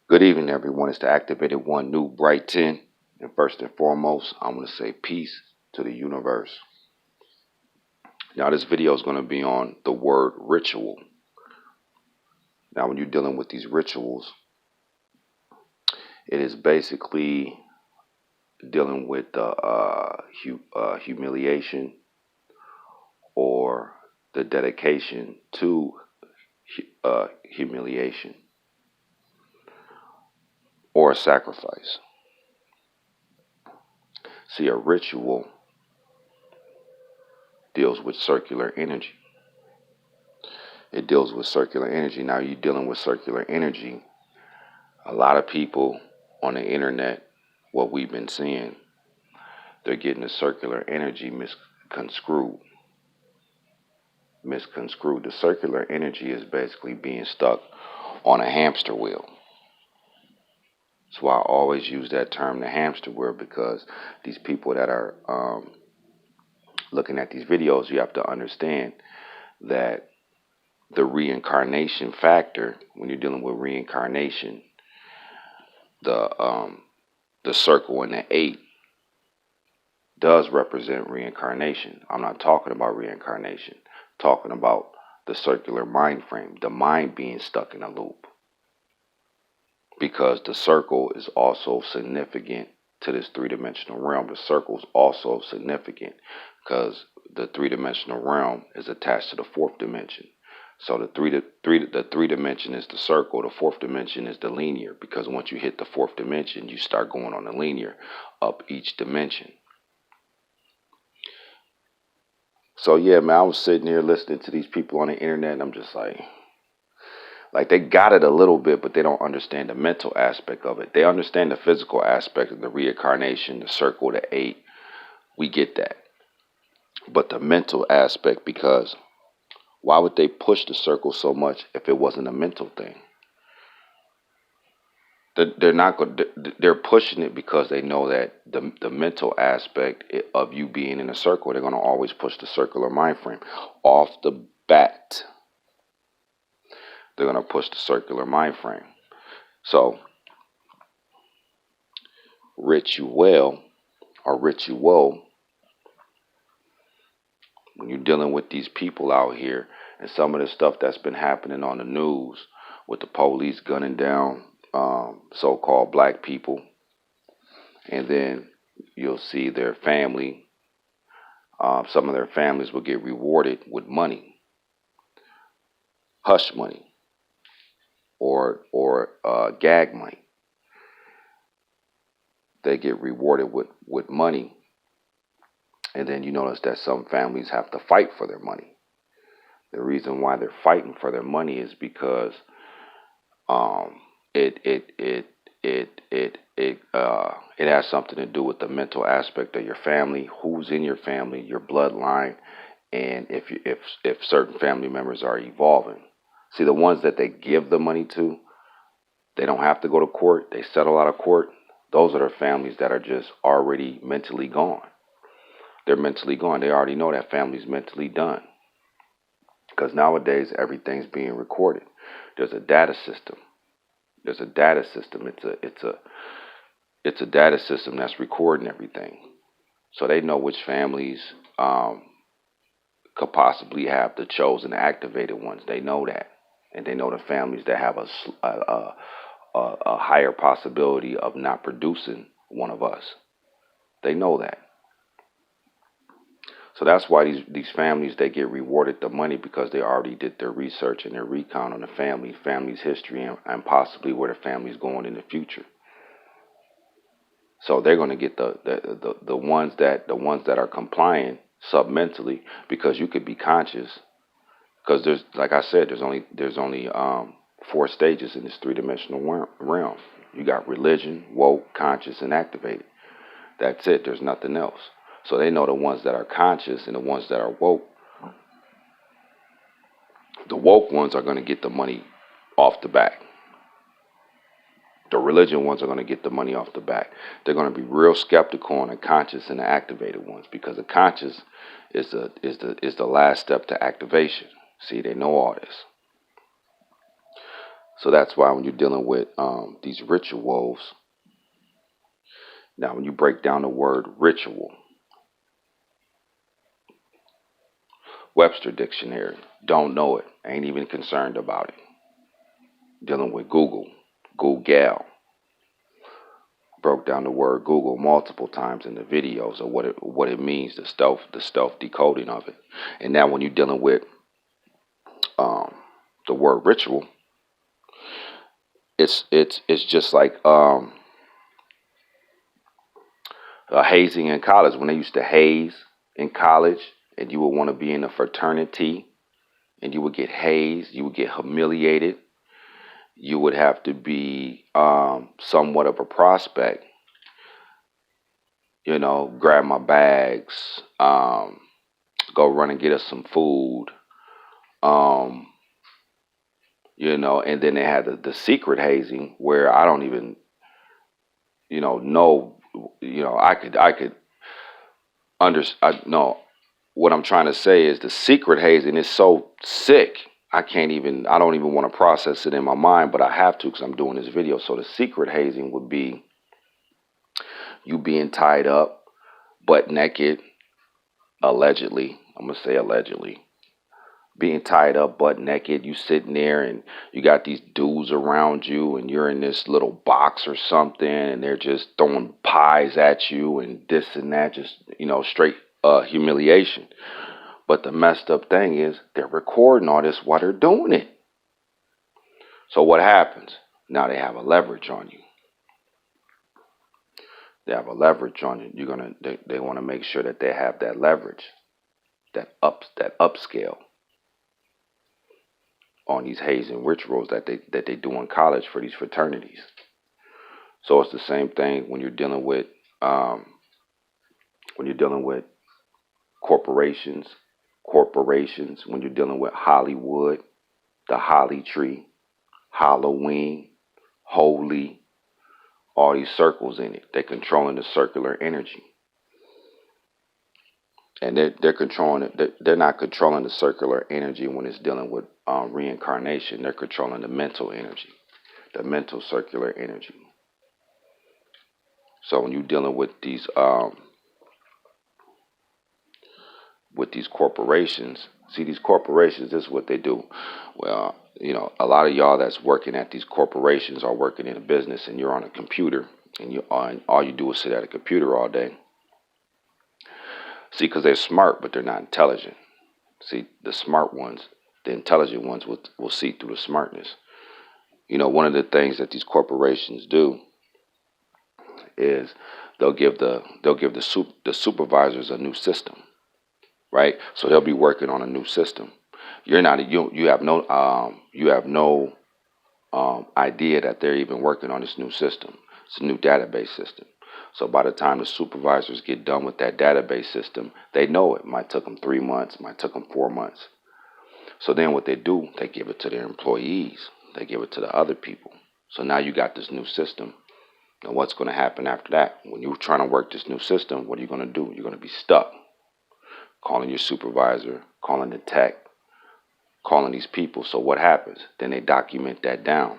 Good evening, everyone. It's the Activated One New Bright 10. And first and foremost, I'm going to say peace to the universe. Now, this video is going to be on the word ritual. Now, when you're dealing with these rituals, it is basically dealing with humiliation or the dedication to humiliation or a sacrifice. See, a ritual deals with circular energy. It deals with circular energy. Now, you're dealing with circular energy. A lot of people on the internet, what we've been seeing, they're getting the circular energy misconstrued. The circular energy is basically being stuck on a hamster wheel. That's why I always use that term, the hamster wheel, because these people that are looking at these videos, you have to understand that the reincarnation factor, when you're dealing with reincarnation, the circle and the 8 does represent reincarnation. I'm not talking about reincarnation. I'm talking about the circular mind frame, the mind being stuck in a loop. Because the circle is also significant to this three-dimensional realm. The circle is also significant because the three-dimensional realm is attached to the fourth dimension. So the three dimension is the circle. The fourth dimension is the linear, because once you hit the fourth dimension, you start going on the linear up each dimension. So yeah, man, I was sitting here listening to these people on the internet, and I'm just like they got it a little bit, but they don't understand the mental aspect of it. They understand the physical aspect of the reincarnation, the circle, the 8. We get that. But the mental aspect, because why would they push the circle so much if it wasn't a mental thing? They're not going. They're pushing it because they know that the mental aspect of you being in a circle, they're going to always push the circular mind frame off the bat. They're going to push the circular mind frame. So ritual or ritual, when you're dealing with these people out here and some of the stuff that's been happening on the news with the police gunning down so-called black people, and then you'll see their family, some of their families will get rewarded with money, hush money, or gag money. They get rewarded with money, and then you notice that some families have to fight for their money. The reason why they're fighting for their money is because it has something to do with the mental aspect of your family, who's in your family, your bloodline, and if certain family members are evolving. See, the ones that they give the money to, they don't have to go to court. They settle out of court. Those are the families that are just already mentally gone. They're mentally gone. They already know that family's mentally done. Because nowadays everything's being recorded. There's a data system. It's a data system that's recording everything. So they know which families could possibly have the chosen activated ones. They know that. And they know the families that have a higher possibility of not producing one of us. They know that. So that's why these families, they get rewarded the money, because they already did their research and their recount on the family's history, and possibly where the family's going in the future. So they're going to get the ones that are complying submentally, because you could be conscious, because there's, like I said, there's only 4 stages in this three-dimensional realm. You got religion, woke, conscious, and activated. That's it. There's nothing else. So they know the ones that are conscious and the ones that are woke. The woke ones are going to get the money off the back. The religion ones are going to get the money off the back. They're going to be real skeptical on the conscious and the activated ones, because the conscious is the last step to activation. See, they know all this. So that's why when you're dealing with these rituals, now when you break down the word ritual, Webster Dictionary, don't know it, ain't even concerned about it. Dealing with Google, broke down the word Google multiple times in the videos of what it means, the stealth decoding of it. And now when you're dealing with um, the word ritual, it's just like hazing in college. When they used to haze in college, and you would want to be in a fraternity, and you would get hazed, you would get humiliated, you would have to be somewhat of a prospect. Grab my bags, go run and get us some food. Um, and then they had the secret hazing where I don't even, know, I could no, what I'm trying to say is the secret hazing is so sick. I don't even want to process it in my mind, but I have to because I'm doing this video. So the secret hazing would be you being tied up, butt naked, allegedly. I'm going to say allegedly. Being tied up, butt naked, you sitting there and you got these dudes around you and you're in this little box or something and they're just throwing pies at you and this and that, just, straight humiliation. But the messed up thing is they're recording all this while they're doing it. So what happens? Now they have a leverage on you. They have a leverage on you. They want to make sure that they have that leverage, that upscale on these hazing rituals that they do in college for these fraternities. So it's the same thing when you're dealing with corporations, when you're dealing with Hollywood, the Holly Tree, Halloween, Holy, all these circles in it. They're controlling the circular energy. And they're controlling it. They're not controlling the circular energy when it's dealing with reincarnation. They're controlling the mental energy, the mental circular energy. So when you're dealing with these corporations, see these corporations, this is what they do. Well, a lot of y'all that's working at these corporations are working in a business, and you're on a computer, and all you do is sit at a computer all day. See, because they're smart, but they're not intelligent. See, the smart ones, the intelligent ones will see through the smartness. One of the things that these corporations do is they'll give the supervisors a new system, right? So they'll be working on a new system. You have no idea that they're even working on this new system. It's a new database system. So by the time the supervisors get done with that database system, they know it might took them 3 months, might took them 4 months. So then what they do, they give it to their employees. They give it to the other people. So now you got this new system. Now what's going to happen after that? When you're trying to work this new system, what are you going to do? You're going to be stuck. Calling your supervisor, calling the tech, calling these people. So what happens? Then they document that down.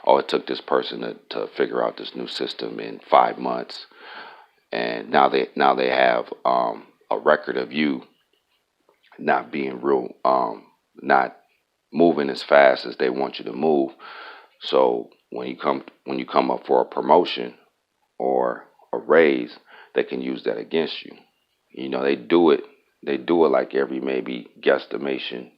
Oh, it took this person to figure out this new system in 5 months. And now they have a record of you not being not moving as fast as they want you to move. So when you come up for a promotion or a raise, they can use that against you. They do it like every maybe guesstimation,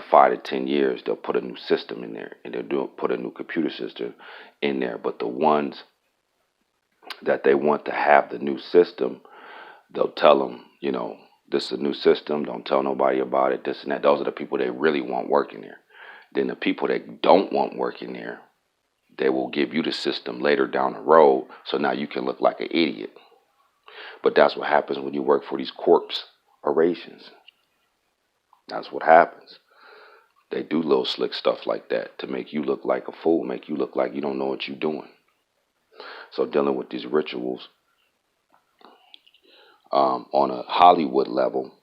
5 to 10 years, they'll put a new system in there and put a new computer system in there. But the ones that they want to have the new system, they'll tell them, this is a new system. Don't tell nobody about it. This and that. Those are the people they really want working there. Then the people that don't want working there, they will give you the system later down the road. So now you can look like an idiot. But that's what happens when you work for these corporations. That's what happens. They do little slick stuff like that to make you look like a fool, make you look like you don't know what you're doing. So dealing with these rituals on a Hollywood level,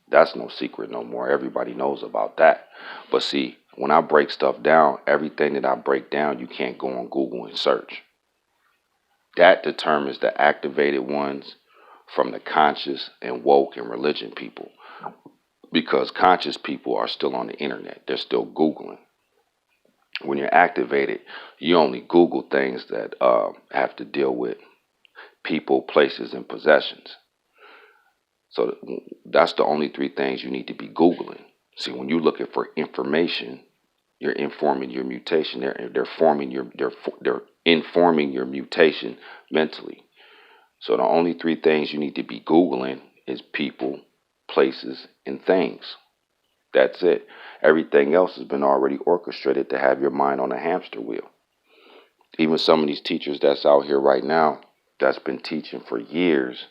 that's no secret no more. Everybody knows about that. But see, When I break stuff down, everything that I break down, you can't go on Google and search. That determines the activated ones from the conscious and woke and religion people. Because conscious people are still on the internet, they're still Googling. When you're activated, you only Google things that have to deal with people, places, and possessions. So that's the only three things you need to be Googling. See, when you're looking for information, you're informing your mutation. They're informing your mutation mentally. So the only three things you need to be Googling is people, places, and things. That's it. Everything else has been already orchestrated to have your mind on a hamster wheel. Even some of these teachers that's out here right now that's been teaching for years,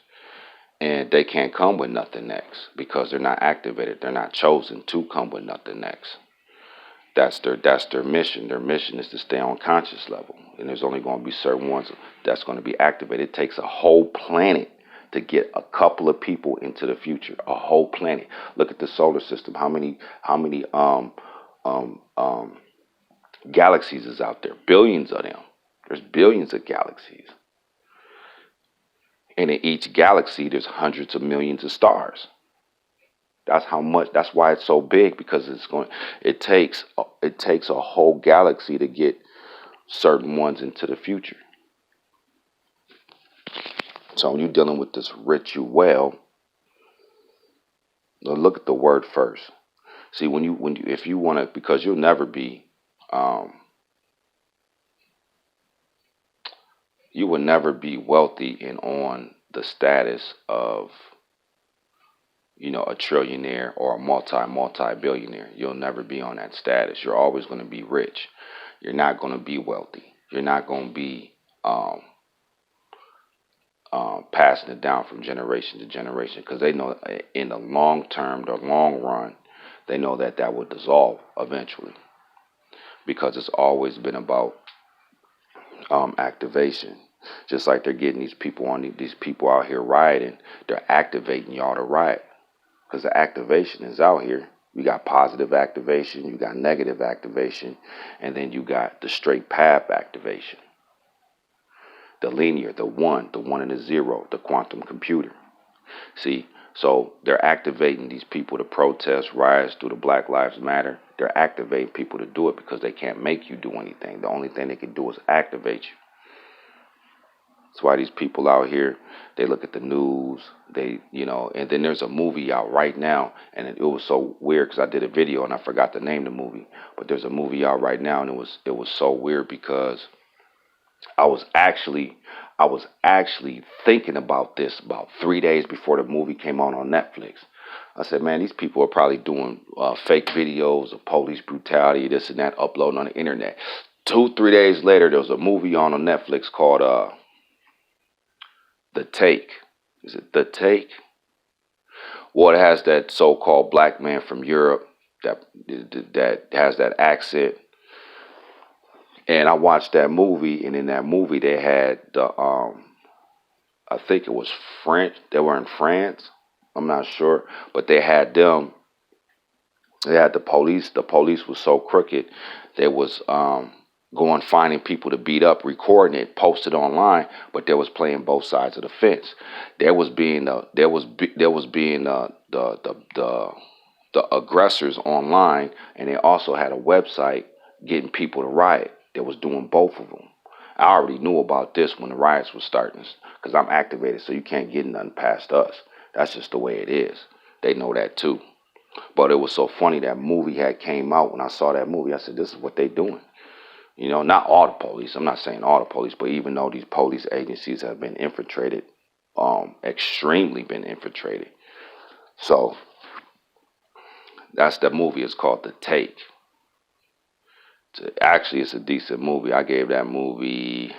and they can't come with nothing next because they're not activated. They're not chosen to come with nothing next. That's their mission. Their mission is to stay on conscious level. And there's only going to be certain ones that's going to be activated. It takes a whole planet to get a couple of people into the future. A whole planet. Look at the solar system. How many galaxies is out there? Billions of them. There's billions of galaxies. And in each galaxy there's hundreds of millions of stars. That's how much. That's why it's so big, because it takes a whole galaxy to get certain ones into the future. So when you're dealing with this ritual, look at the word first. See, if you want to, because um, you will never be wealthy and on the status of, a trillionaire or a multi billionaire. You'll never be on that status. You're always going to be rich. You're not going to be wealthy. You're not going to be um, passing it down from generation to generation, because they know in the long term, the long run, they know that will dissolve eventually, because it's always been about activation. Just like they're getting these people out here rioting, they're activating y'all to riot, because the activation is out here. You got positive activation, you got negative activation, and then you got the straight path activation, the linear, the one and the zero, the quantum computer. See, so they're activating these people to protest, riots through the Black Lives Matter. They're activating people to do it because they can't make you do anything. The only thing they can do is activate you. That's why these people out here, they look at the news, and then there's a movie out right now, and it was so weird because I did a video and I forgot to name the movie, but there's a movie out right now, and it was so weird because I was actually thinking about this about 3 days before the movie came on Netflix. I said, man, these people are probably doing fake videos of police brutality, this and that, uploading on the internet. 2-3 days later, there was a movie on Netflix called The Take. Is it The Take? Well, it has that so-called black man from Europe that has that accent. And I watched that movie, and in that movie they had I think it was French. They were in France. I'm not sure, but they had them. They had the police. The police was so crooked. They was going finding people to beat up, recording it, posted online, but they was playing both sides of the fence. There was being the aggressors online, and they also had a website getting people to riot. They was doing both of them. I already knew about this when the riots was starting, because I'm activated, so you can't get nothing past us. That's just the way it is. They know that too. But it was so funny, that movie had came out. When I saw that movie, I said, this is what they doing. Not all the police. I'm not saying all the police, but even though these police agencies have been infiltrated, extremely been infiltrated. So that's the movie. It's called The Take. Actually, it's a decent movie. I gave that movie,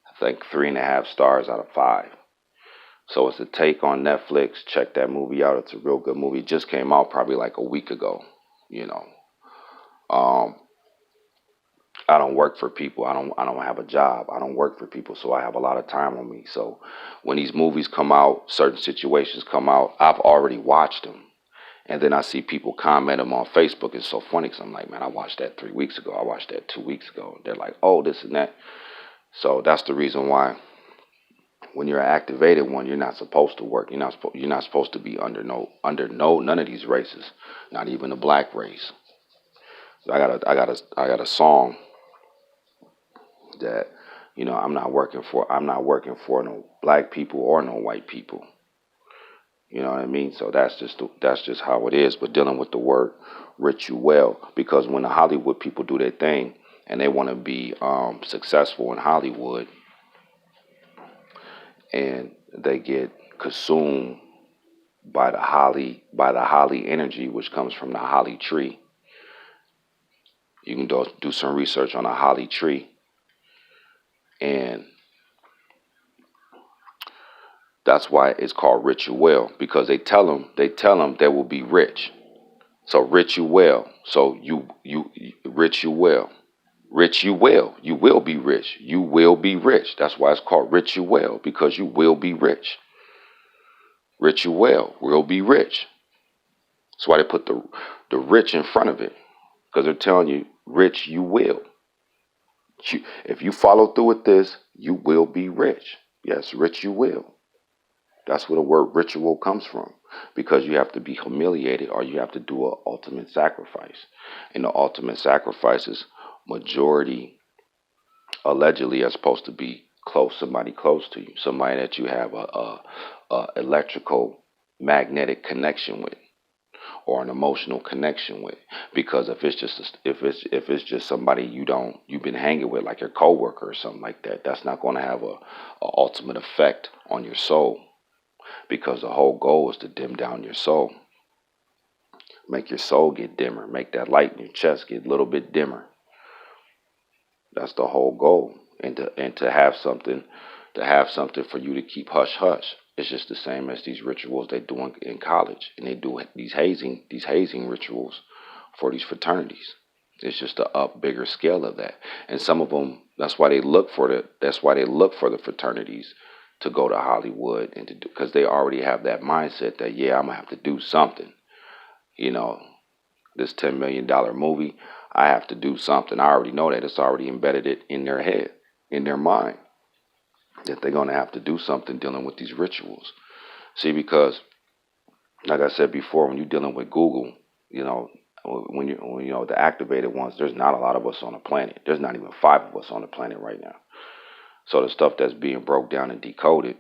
I think, 3.5 stars out of 5. So it's a Take on Netflix. Check that movie out. It's a real good movie. It just came out probably like a week ago. Um, I don't work for people. I don't have a job. I don't work for people, so I have a lot of time on me. So when these movies come out, certain situations come out, I've already watched them. And then I see people comment them on Facebook. It's so funny because I'm like, man, I watched that 3 weeks ago. I watched that 2 weeks ago. They're like, oh, this and that. So that's the reason why when you're an activated one, you're not supposed to work. You're not supposed to be under none of these races, not even the black race. So I got a song that I'm not working for no black people or no white people. You know what I mean? So that's just how it is. But dealing with the word ritual, because when the Hollywood people do their thing and they want to be successful in Hollywood, and they get consumed by the holly energy, which comes from the holly tree. You can do some research on a holly tree, and that's why it's called ritual, because they tell them they will be rich. So ritual. So you ritual. Rich you will be rich. You will be rich. That's why it's called ritual, because you will be rich. Ritual will be rich. That's why they put the rich in front of it, because they're telling you, rich you will. If you follow through with this, you will be rich. Yes, rich you will. That's where the word ritual comes from, because you have to be humiliated or you have to do an ultimate sacrifice. And the ultimate sacrifices, majority allegedly are supposed to be somebody close to you, somebody that you have a electrical magnetic connection with, or an emotional connection with. Because if it's just somebody you've been hanging with, like your coworker or something like that, that's not going to have a ultimate effect on your soul, because the whole goal is to dim down your soul, make your soul get dimmer, make that light in your chest get a little bit dimmer. That's the whole goal. And to have something for you to keep hush hush. It's just the same as these rituals they do in college, and they do these hazing rituals for these fraternities. It's just a up bigger scale of that. And some of them, that's why they look for the fraternities to go to Hollywood, and to do, because they already have that mindset that, yeah, I'm gonna have to do something. You know, this $10 million movie, I have to do something. I already know that. It's already embedded it in their head, in their mind, that they're going to have to do something dealing with these rituals. See, because like I said before, when you're dealing with Google, you know, when you know the activated ones, there's not a lot of us on the planet. There's not even 5 of us on the planet right now. So the stuff that's being broke down and decoded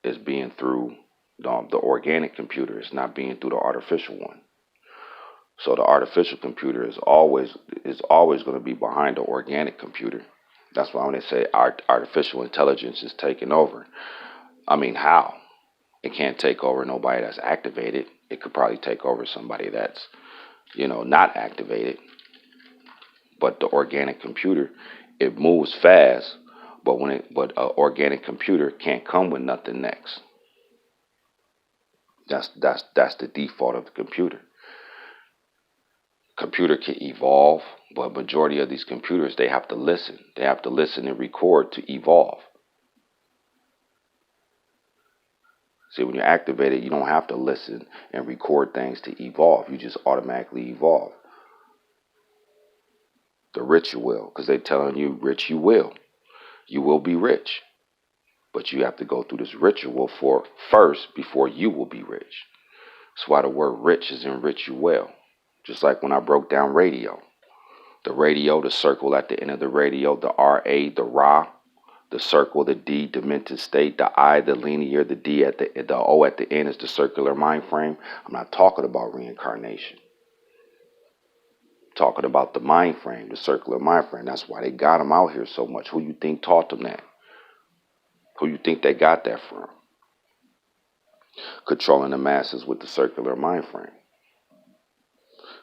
is being through the organic computer. It's not being through the artificial one. So the artificial computer is always going to be behind the organic computer. That's why when they say artificial intelligence is taking over, I mean, how? It can't take over nobody that's activated. It could probably take over somebody that's, not activated. But the organic computer, it moves fast, but an organic computer can't come with nothing next. That's the default of the computer. Computer can evolve, but majority of these computers, they have to listen. They have to listen and record to evolve. See, when you're activated, you don't have to listen and record things to evolve. You just automatically evolve. The rich you will, because they're telling you rich you will. You will be rich. But you have to go through this ritual first before you will be rich. That's why the word rich is in rich you will. Just like when I broke down radio. The radio, the circle at the end of the radio, the RA, the Ra, the circle, the D, demented state, the I, the linear, the D at the O at the end is the circular mind frame. I'm not talking about reincarnation. I'm talking about the mind frame, the circular mind frame. That's why they got them out here so much. Who you think taught them that? Who you think they got that from? Controlling the masses with the circular mind frame.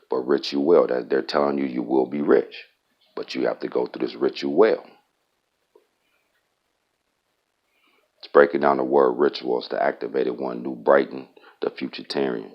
But rich you will. That they're telling you will be rich. But you have to go through this ritual. It's breaking down the word rituals, the activated one, New Brighton, the Futuritarian.